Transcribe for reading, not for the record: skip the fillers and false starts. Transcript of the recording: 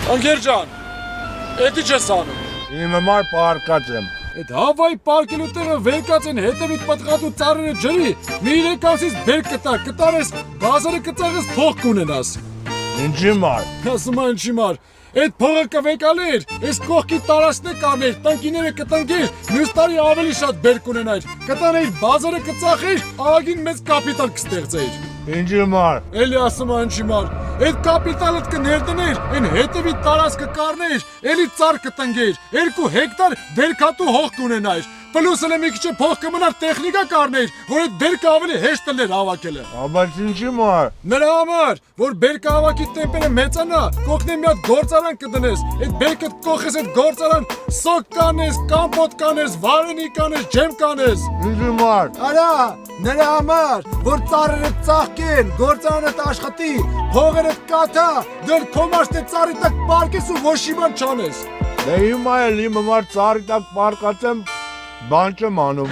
Ընկեր ջան, էդի չես անում։ Իմ համար պարկած եմ։ Այդ հավայի պարկելու տեղը վերկած են հետևիտ պատղատու ծառերը ջրի, մի 3 ամսից բեր կտարես, բազարը կծաղես փող կունենաս։ Ինչի մար։ Ասում եմ ինչի մար, այդ փողը կվեկալեր, այս կողքի տարածքն է կաներ, տնկիները կտնկեր, մյուս տարի ավելի շատ բեր կունենայր, կտաներ, բազարը կծախեր, աղագին մեծ կապիտալ կստեղծեիր։ Ինչի մար։ Էլի ասում եմ ինչի մար, այդ կապիտալդ կներդներ, այն հետևի տարածքը կառներ, էլի ծառ կտնկեր, 2 հեկտար բերքատու հող կունենայր, պլյուս էլ մի քիչ փող կմնար տեխնիկա կառներ, որ այդ բերքը ավելի հեշտ լեր հավաքելը։ Բայց ինչի մար։ Նրա համար, որ բերքը հավաքի տեմպերը մեծանա, կողքն մի հատ գործարան կդնես, այդ բերքը կողես այդ գործարան, սոկ կանես, կամպոտ կանես, վարենի կանես, ջեմ կանես։ Ինչի մար։ Արա, նրա համար, որ ծառերը ծաղկեն, գործարանը աշխատի, փողերը կաթա, դեռ քոմաշտե ծառի տակ պարկես ու ոչ իման չանես։ Դե հիմա էլ իմ համար ծառի տակ պարկած եմ, բան չեմ անում։